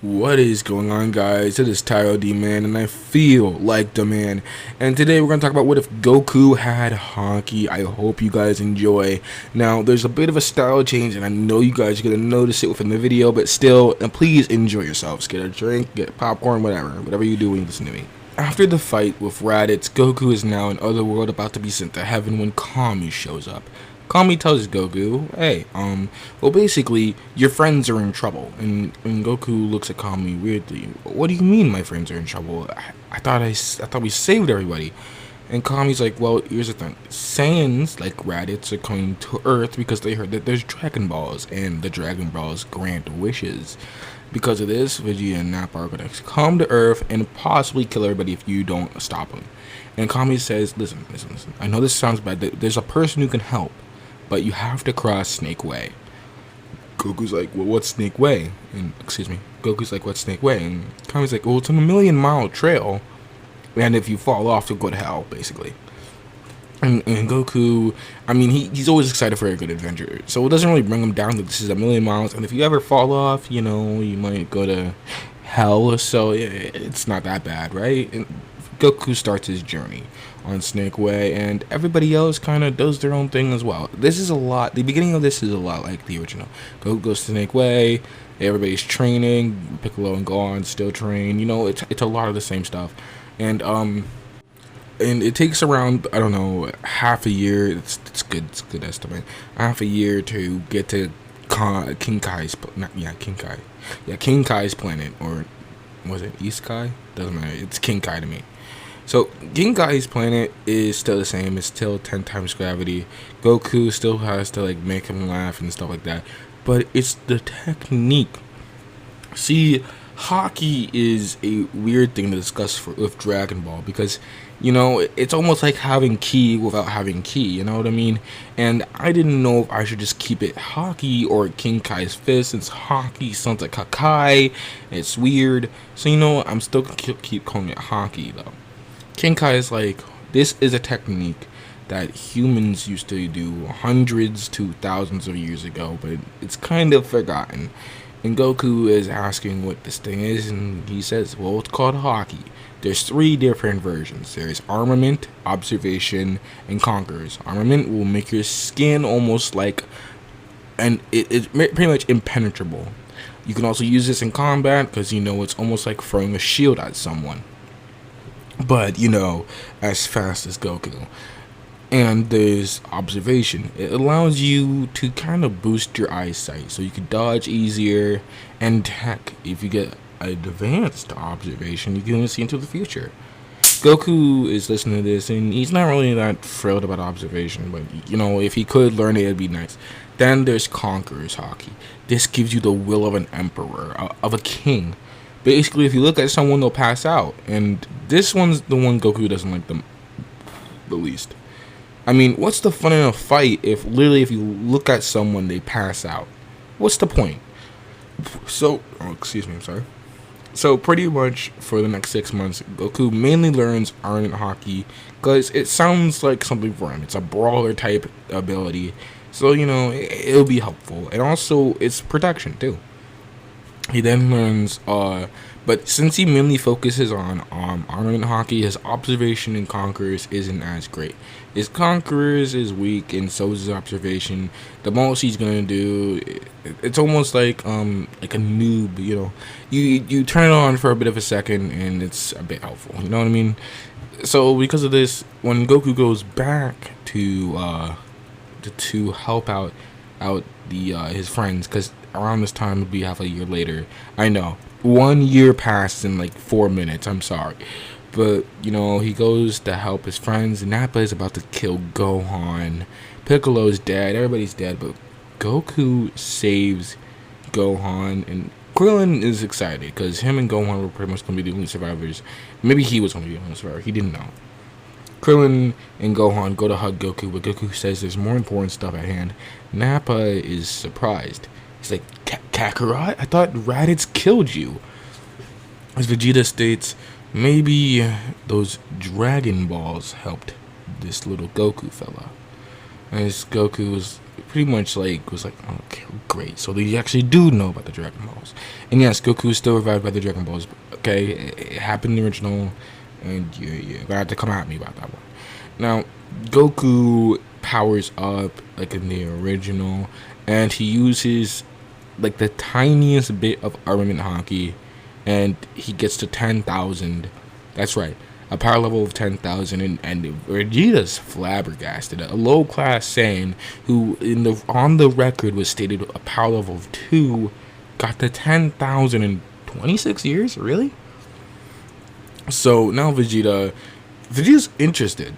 What is going on, guys? It is Tyro D Man, and I feel like the man. And today we're gonna talk about what if Goku had Haki. I hope you guys enjoy. Now, there's a bit of a style change, and I know you guys are gonna notice it within the video, but still, please enjoy yourselves. Get a drink, get popcorn, whatever you do when you listen to me. After the fight with Raditz, Goku is now in Otherworld, about to be sent to heaven when Kami shows up. Kami tells Goku, hey, well, basically, your friends are in trouble. And Goku looks at Kami weirdly. What do you mean my friends are in trouble? I thought we saved everybody. And Kami's like, well, here's the thing. Saiyans, like Raditz, are coming to Earth because they heard that there's Dragon Balls, and the Dragon Balls grant wishes. Because of this, Vegeta and Nappa are going to come to Earth and possibly kill everybody if you don't stop them. And Kami says, listen. I know this sounds bad. There's a person who can help, but you have to cross Snake Way. Goku's like, well, what's Snake Way? And Goku's like, what's Snake Way? And Kami's like, well, it's a 1,000,000-mile trail, and if you fall off, you'll go to hell, basically. And Goku, I mean, he's always excited for a good adventure, so it doesn't really bring him down that this is 1,000,000 miles, and if you ever fall off, you know, you might go to hell, so it's not that bad, right? And Goku starts his journey on Snake Way, and everybody else kind of does their own thing as well. The beginning of this is a lot like the original. Goku goes to Snake Way, everybody's training, Piccolo and Gohan still train, you know, it's a lot of the same stuff. And it takes around, I don't know, half a year, it's good estimate, half a year to get to King Kai's planet, or was it East Kai? Doesn't matter, it's King Kai to me. So, King Kai's planet is still the same. It's still 10 times gravity. Goku still has to, like, make him laugh and stuff like that. But it's the technique. See, Haki is a weird thing to discuss with Dragon Ball. Because, you know, it's almost like having ki without having ki. You know what I mean? And I didn't know if I should just keep it Haki or King Kai's fist. Since Haki sounds like Hakai. It's weird. So, you know, I'm still going to keep calling it Haki, though. King Kai is like, this is a technique that humans used to do hundreds to thousands of years ago, but it's kind of forgotten. And Goku is asking what this thing is, and he says, well, it's called Haki. There's 3 different versions. There's Armament, Observation, and Conquerors. Armament will make your skin almost like, and it's pretty much impenetrable. You can also use this in combat, because, you know, it's almost like throwing a shield at someone, but, you know, as fast as Goku. And there's Observation. It allows you to kind of boost your eyesight, so you can dodge easier, and heck, if you get advanced Observation, you can see into the future. Goku is listening to this, and he's not really that thrilled about Observation, but, you know, if he could learn it, it'd be nice. Then there's Conqueror's Haki. This gives you the will of an emperor, of a king. Basically, if you look at someone, they'll pass out. And this one's the one Goku doesn't like the least. I mean, what's the fun in a fight if literally if you look at someone, they pass out? What's the point? So, So pretty much for the next 6 months, Goku mainly learns Armament Haki because it sounds like something for him. It's a brawler type ability. So, you know, it'll be helpful. And also, it's protection too. He then learns, but since he mainly focuses on Armament Haki, his Observation in Conquerors isn't as great. His Conquerors is weak, and so is his Observation. The most he's gonna do, it's almost like a noob, you know. You turn it on for a bit of a second, and it's a bit helpful. You know what I mean? So because of this, when Goku goes back to help out his friends, because around this time would be half a year later. I know, 1 year passed in like 4 minutes. I'm sorry, but you know, he goes to help his friends. Nappa is about to kill Gohan. Piccolo's dead. Everybody's dead, but Goku saves Gohan, and Krillin is excited because him and Gohan were pretty much going to be the only survivors. Maybe he was going to be the only survivor. He didn't know. Krillin and Gohan go to hug Goku, but Goku says there's more important stuff at hand. Nappa is surprised. He's like, Kakarot? I thought Raditz killed you. As Vegeta states, maybe those Dragon Balls helped this little Goku fella. As Goku was pretty much like was like, okay, great. So they actually do know about the Dragon Balls, and yes, Goku is still revived by the Dragon Balls. Okay, it happened in the original, and you're gonna have to come at me about that one. Now, Goku powers up like in the original, and he uses like the tiniest bit of armament haki, and he gets to 10,000. That's right, a power level of 10,000, and Vegeta's flabbergasted. A low class Saiyan who on the record was stated a power level of 2 got to 10,000 in 26 years. Really? So now Vegeta's interested.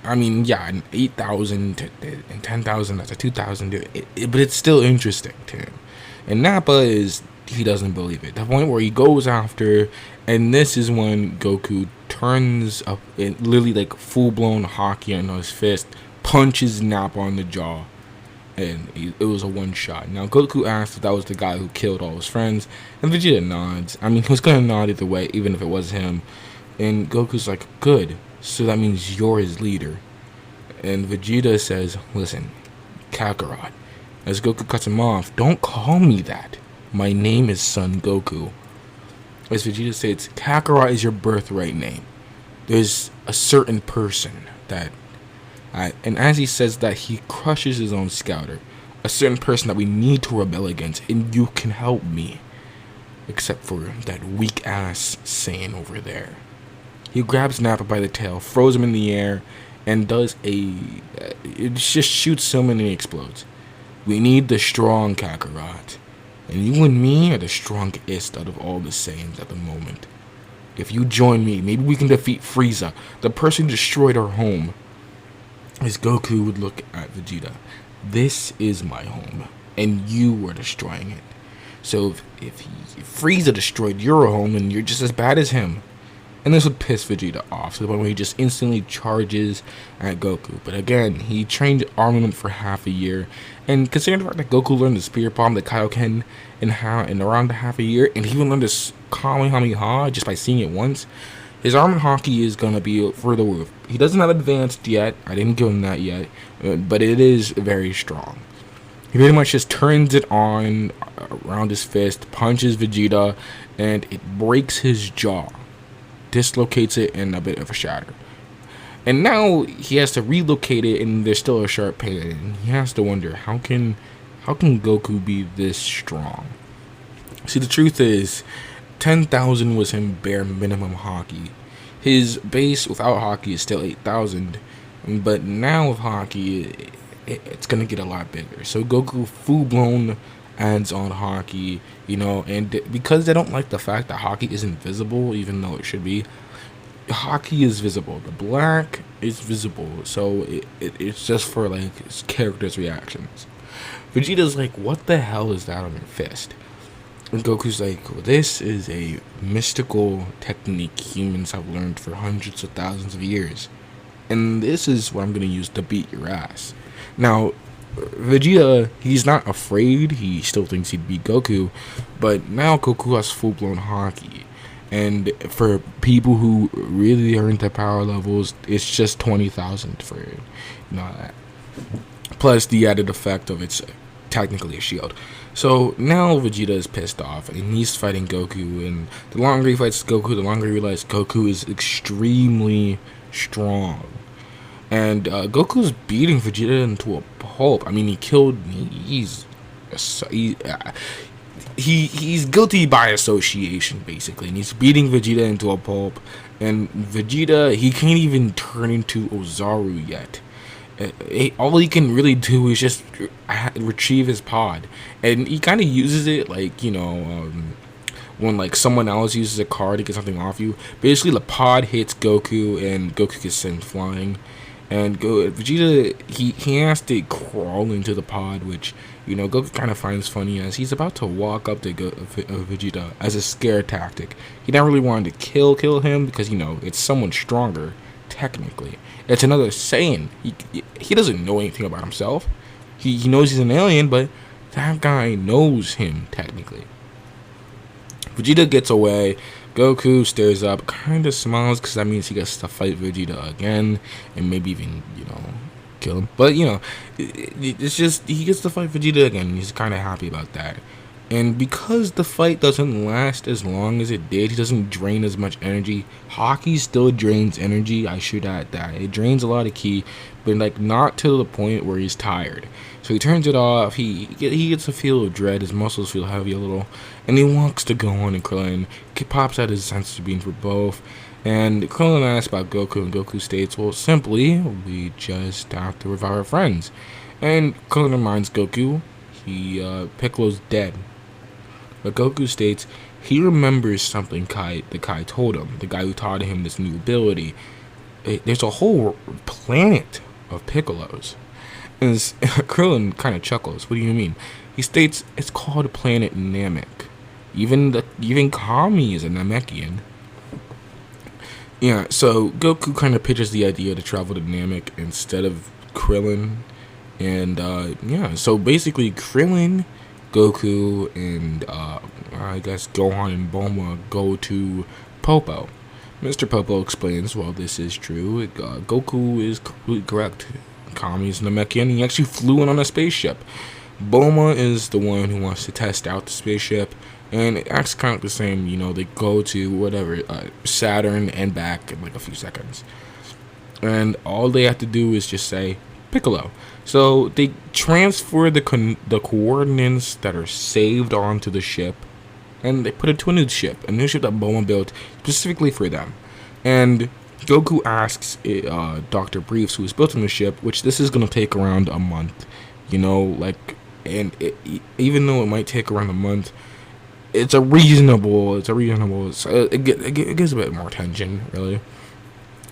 I mean, yeah, an 8,000 and 10,000, that's a 2,000, but it's still interesting to him. And Nappa he doesn't believe it. The point where he goes after, and this is when Goku turns up and literally like full blown haki on his fist, punches Nappa on the jaw, and it was a one shot. Now Goku asked if that was the guy who killed all his friends, and Vegeta nods. I mean, he was gonna nod either way, even if it was him. And Goku's like, good, so that means you're his leader. And Vegeta says, listen, Kakarot. As Goku cuts him off, don't call me that. My name is Son Goku. As Vegeta states, Kakarot is your birthright name. There's a certain person that... and as he says that, he crushes his own scouter. A certain person that we need to rebel against, and you can help me. Except for that weak-ass Saiyan over there. He grabs Nappa by the tail, throws him in the air, and does it just shoots him and he explodes. We need the strong Kakarot. And you and me are the strongest out of all the Saiyans at the moment. If you join me, maybe we can defeat Frieza, the person who destroyed our home. As Goku would look at Vegeta, this is my home, and you were destroying it. So if Frieza destroyed your home, then you're just as bad as him. And this would piss Vegeta off, to the point where he just instantly charges at Goku. But again, he trained armament for half a year, and considering the fact that Goku learned the Spirit Bomb, the Kaioken, in around half a year, and he even learned this Kamehameha just by seeing it once, his armament haki is gonna be for the roof. He doesn't have advanced yet. I didn't give him that yet, but it is very strong. He pretty much just turns it on around his fist, punches Vegeta, and it breaks his jaw. Dislocates it in a bit of a shatter. And now he has to relocate it, and there's still a sharp pain in it. And he has to wonder, how can Goku be this strong? See, the truth is, 10,000 was him bare minimum haki. His base without haki is still 8,000, but now with haki, it's gonna get a lot bigger. So Goku full blown adds on haki, and because they don't like the fact that haki isn't visible, even though it should be, haki is visible. The black is visible, so it's just for like characters' reactions. Vegeta's like, what the hell is that on your fist? And Goku's like, well, this is a mystical technique humans have learned for hundreds of thousands of years, and this is what I'm gonna use to beat your ass. Now Vegeta, he's not afraid. He still thinks he'd beat Goku, but now Goku has full-blown haki, and for people who really are into power levels, it's just 20,000 for that. Plus the added effect of it's technically a shield. So now Vegeta is pissed off, and he's fighting Goku, and the longer he fights Goku, the longer he realizes Goku is extremely strong. And Goku's beating Vegeta into a pulp. I mean, he killed. He's guilty by association, basically, and he's beating Vegeta into a pulp. And Vegeta, he can't even turn into Ozaru yet. All he can really do is just retrieve his pod, and he kind of uses it like when like someone else uses a card to get something off you. Basically, the pod hits Goku, and Goku gets sent flying. And Vegeta, he has to crawl into the pod, which, Goku kind of finds funny, as he's about to walk up to Vegeta as a scare tactic. He not really wanted to kill him, because, it's someone stronger, technically. It's another Saiyan. He doesn't know anything about himself. He knows he's an alien, but that guy knows him, technically. Vegeta gets away. Goku stares up, kind of smiles, because that means he gets to fight Vegeta again, and maybe even, kill him. But it's just he gets to fight Vegeta again. And he's kind of happy about that. And because the fight doesn't last as long as it did, he doesn't drain as much energy. Haki still drains energy, I should add that. It drains a lot of ki, but like not to the point where he's tired. So he turns it off, he gets a feel of dread, his muscles feel heavy a little, and he walks to Gohan and Krillin. He pops out his sense of being for both. And Krillin asks about Goku, and Goku states, well, simply, we just have to revive our friends. And Krillin reminds Goku, Piccolo's dead. But Goku states he remembers something Kai told him, the guy who taught him this new ability. There's a whole planet of Piccolos. And Krillin kind of chuckles. What do you mean? He states it's called Planet Namek. Even Kami is a Namekian. Yeah, so Goku kind of pitches the idea to travel to Namek instead of Krillin. And so basically Krillin, Goku, and I guess Gohan and Bulma go to Popo. Mr. Popo explains, well, this is true. Goku is completely correct. Kami's Namekian. He actually flew in on a spaceship. Bulma is the one who wants to test out the spaceship, and it acts kind of the same. They go to Saturn and back in like a few seconds, and all they have to do is just say Piccolo. So they transfer the coordinates that are saved onto the ship, and they put it to a new ship that Bulma built specifically for them. And Goku asks Dr. Briefs, who is built on the ship, which this is going to take around a month. Even though it might take around a month, it gives a bit more attention, really.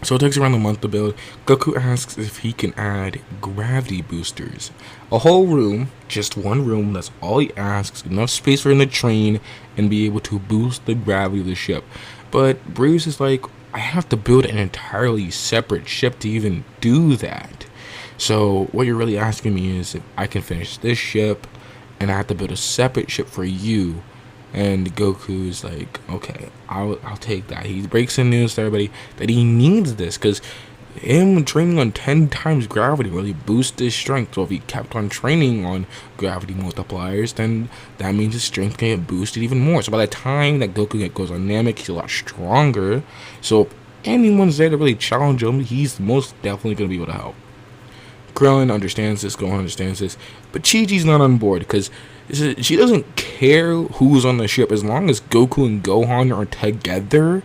So it takes around a month to build. Goku asks if he can add gravity boosters. A whole room, just one room, that's all he asks. Enough space for him to train and be able to boost the gravity of the ship. But Bruce is like, I have to build an entirely separate ship to even do that. So what you're really asking me is if I can finish this ship and I have to build a separate ship for you. And Goku is like, okay, I'll take that. He breaks the news to everybody that he needs this because him training on 10 times gravity really boosts his strength. So if he kept on training on gravity multipliers, then that means his strength can get boosted even more. So by the time that Goku goes on Namek, he's a lot stronger. So if anyone's there to really challenge him, he's most definitely going to be able to help. Krillin understands this, Gohan understands this, but Chi-Chi's not on board because she doesn't care who's on the ship as long as Goku and Gohan are together.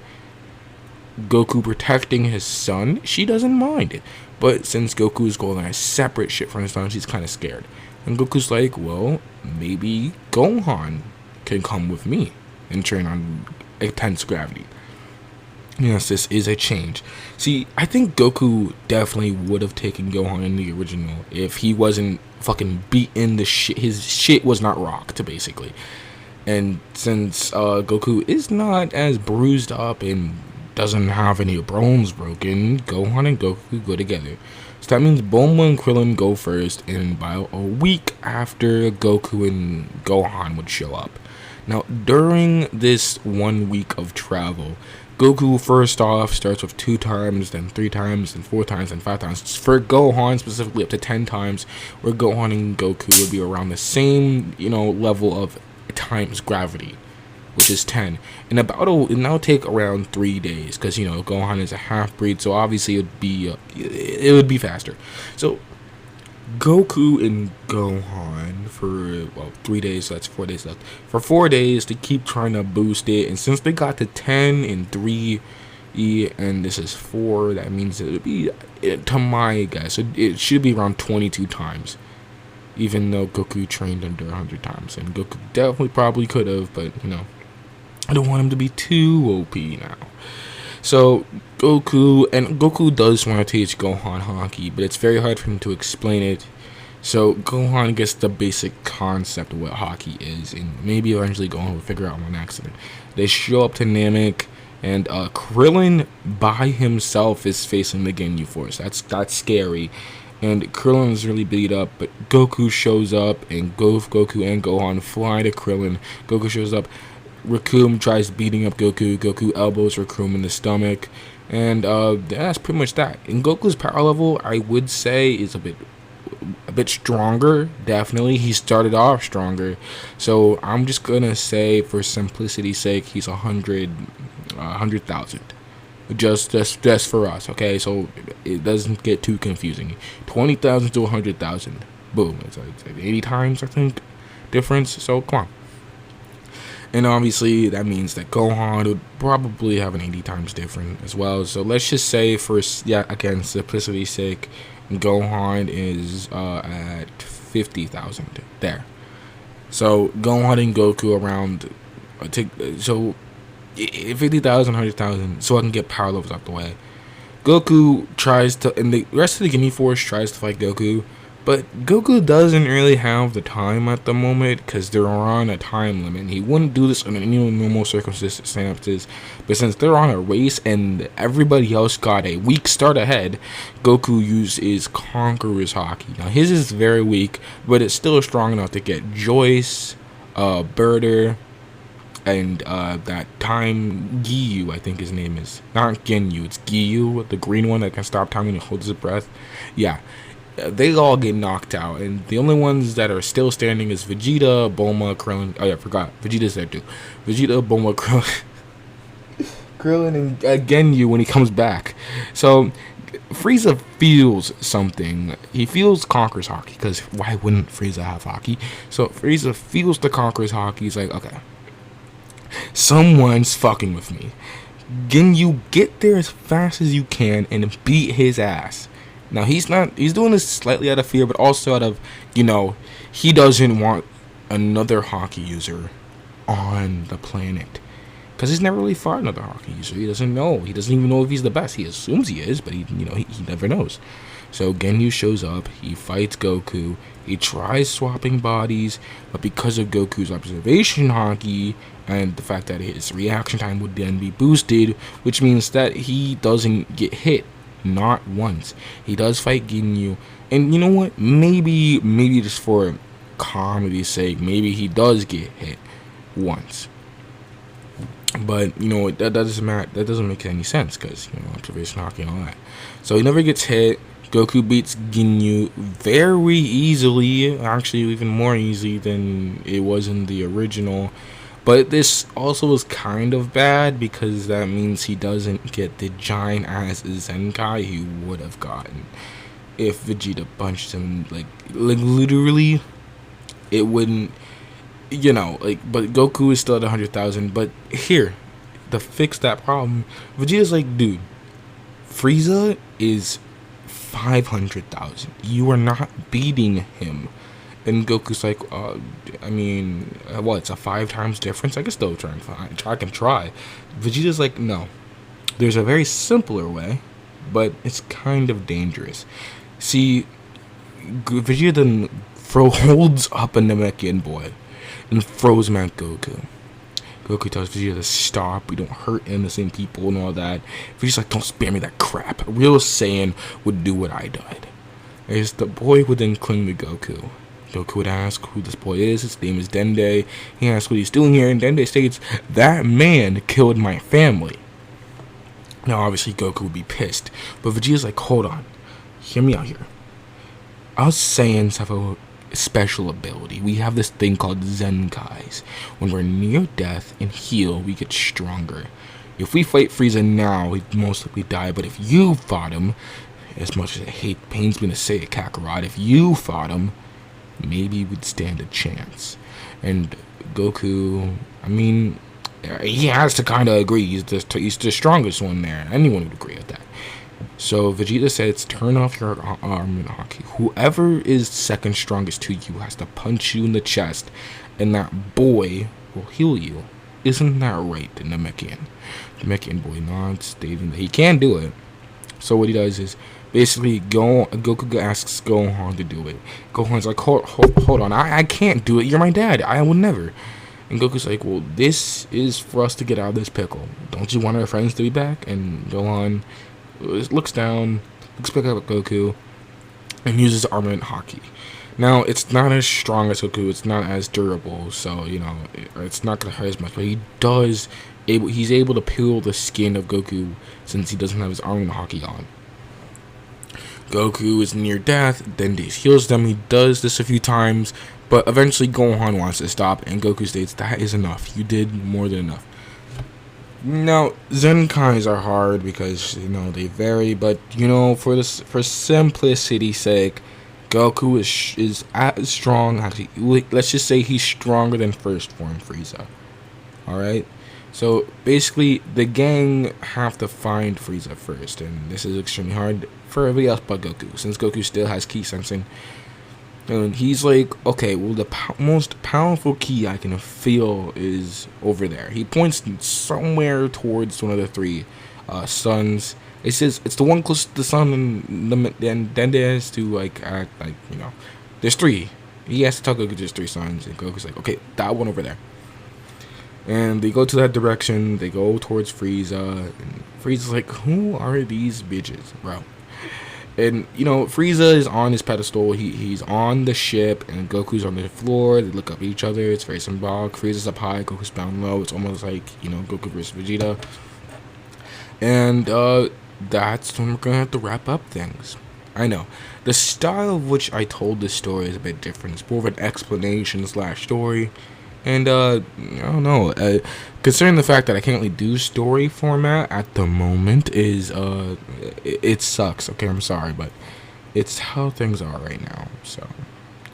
Goku protecting his son, she doesn't mind it. But since Goku is going on a separate ship from his son, she's kind of scared. And Goku's like, well, maybe Gohan can come with me and train on intense gravity. Yes, this is a change. See, I think Goku definitely would have taken Gohan in the original if he wasn't fucking beaten the shit. His shit was not rocked, basically. And since Goku is not as bruised up and doesn't have any bones broken, Gohan and Goku go together. So that means Bulma and Krillin go first, and by a week after, Goku and Gohan would show up. Now, during this 1 week of travel, Goku first off starts with 2 times, then 3 times, then 4 times, then 5 times. For Gohan, specifically up to 10 times, where Gohan and Goku would be around the same, level of times gravity, which is 10. And it'll take around 3 days, because Gohan is a half-breed, so obviously it would be faster. So Goku and Gohan for 3 days, so that's 4 days left. For 4 days to keep trying to boost it, and since they got to 10 and 3, and this is 4, that means it would be, to my guess, it should be around 22 times. Even though Goku trained under 100 times, and Goku definitely probably could have, but I don't want him to be too OP now. So Goku does want to teach Gohan Haki, but it's very hard for him to explain it. So Gohan gets the basic concept of what Haki is, and maybe eventually Gohan will figure out on accident. They show up to Namek, and Krillin by himself is facing the Ginyu Force. That's scary. And Krillin is really beat up, but Goku shows up, and Goku and Gohan fly to Krillin. Goku shows up. Recoome tries beating up Goku. Goku elbows Recoome in the stomach. And that's pretty much that. And Goku's power level, I would say, is a bit stronger. Definitely, he started off stronger. So I'm just gonna say, for simplicity's sake, he's 100,000. Just for us, okay? So it doesn't get too confusing. 20,000 to 100,000. Boom. It's like 80 times, I think, difference. So come on. And obviously, that means that Gohan would probably have an 80 times different as well. So let's just say, for, again, simplicity's sake, Gohan is at 50,000 there. So Gohan and Goku around, so 50,000, 100,000, so I can get power levels out the way. Goku tries to, and the rest of the Ginyu Force tries to fight Goku, but Goku doesn't really have the time at the moment because they're on a time limit. He wouldn't do this under any normal circumstances, but since they're on a race and everybody else got a weak start ahead, Goku uses Conqueror's Haki. Now his is very weak, but it's still strong enough to get Joyce, Birder, and that time Ginyu, I think his name is. Not Ginyu, it's Ginyu, the green one that can stop time when he holds his breath. Yeah. They all get knocked out, and the only ones that are still standing is Vegeta, Bulma, Krillin. Oh yeah, I forgot. Vegeta's there too. Vegeta, Bulma, Krillin, and Ginyu when he comes back. So Frieza feels something. He feels Conqueror's Haki, because why wouldn't Frieza have Haki? So Frieza feels the Conqueror's Haki. He's like, okay, someone's fucking with me. Ginyu, get there as fast as you can and beat his ass. Now, he's doing this slightly out of fear, but also out of, he doesn't want another Haki user on the planet. Because he's never really fought another Haki user. He doesn't know. He doesn't even know if he's the best. He assumes he is, but he never knows. So Ginyu shows up. He fights Goku. He tries swapping bodies, but because of Goku's observation Haki and the fact that his reaction time would then be boosted, which means that he doesn't get hit. Not once. He does fight Ginyu, and you know what? Maybe just for comedy's sake, maybe he does get hit once. But that doesn't matter. That doesn't make any sense because observation Haki and all that. So he never gets hit. Goku beats Ginyu very easily, actually even more easy than it was in the original. But this also is kind of bad because that means he doesn't get the giant ass Zenkai he would have gotten if Vegeta punched him. Like literally, it wouldn't, but Goku is still at 100,000. But here, to fix that problem, Vegeta's like, dude, Frieza is 500,000. You are not beating him. And Goku's like, it's a 5 times difference? I guess they'll try and I can try. Vegeta's like, no. There's a very simpler way, but it's kind of dangerous. See, Vegeta then holds up a Namekian boy and throws him at Goku. Goku tells Vegeta to stop. We don't hurt innocent people and all that. Vegeta's like, don't spare me that crap. A real Saiyan would do what I did. As the boy would then cling to Goku. Goku would ask who this boy is. His name is Dende. He asks what he's doing here, and Dende states, that man killed my family. Now, obviously, Goku would be pissed, but Vegeta's like, hold on. Hear me out here. Us Saiyans have a special ability. We have this thing called Zenkais. When we're near death and heal, we get stronger. If we fight Frieza now, he'd most likely die, but if you fought him, as much as it pains me to say it, Kakarot, if you fought him, maybe we'd stand a chance. And Goku, he has to kind of agree. He's the strongest one there. Anyone would agree with that. So Vegeta says, turn off your arm and Haki. Whoever is second strongest to you has to punch you in the chest, and that boy will heal you. Isn't that right, the Namekian boy nods, stating that he can do it. So what he does is, basically, Goku asks Gohan to do it. Gohan's like, hold on, I can't do it. You're my dad. I would never. And Goku's like, well, this is for us to get out of this pickle. Don't you want our friends to be back? And Gohan looks down, looks back up at Goku, and uses Armament Haki. Now, it's not as strong as Goku. It's not as durable, so, it's not going to hurt as much. But he does he's able to peel the skin of Goku since he doesn't have his arm and Haki on. Goku is near death, then Date heals them. He does this a few times, but eventually Gohan wants to stop, and Goku states, "That is enough. You did more than enough." Now, Zenkais are hard because, they vary, but, for simplicity's sake, Goku is as strong, actually, let's just say he's stronger than first form Frieza. Alright? So, basically, the gang have to find Frieza first, and this is extremely hard for everybody else but Goku, since Goku still has ki sensing. And he's like, okay, well, the most powerful ki I can feel is over there. He points somewhere towards one of the three suns. It says it's the one close to the sun, and then there's to act like, there's three. He has to tell Goku there's three suns, and Goku's like, okay, that one over there. And they go to that direction. They go towards Frieza, and Frieza's like, who are these bitches, bro? And, Frieza is on his pedestal. He's on the ship, and Goku's on the floor. They look up at each other. It's very symbolic. Frieza's up high, Goku's down low. It's almost like, Goku versus Vegeta. And that's when we're going to have to wrap up things. I know. The style of which I told this story is a bit different. It's more of an explanation / story. And, I don't know, considering the fact that I can't really do story format at the moment it sucks, okay, I'm sorry, but it's how things are right now. So,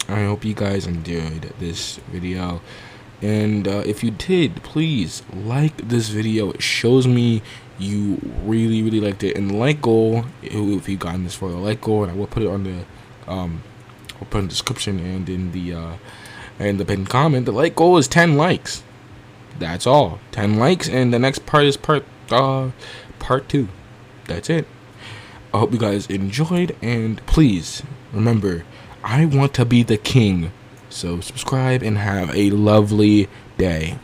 I hope you guys enjoyed this video, and if you did, please like this video. It shows me you really, really liked it, and the like goal, if you got this for the like goal, and I will put it on the, I'll put in the description and in the pinned comment. The like goal is 10 likes. That's all. 10 likes, and the next part is part 2. That's it. I hope you guys enjoyed, and please remember, I want to be the king. So subscribe and have a lovely day.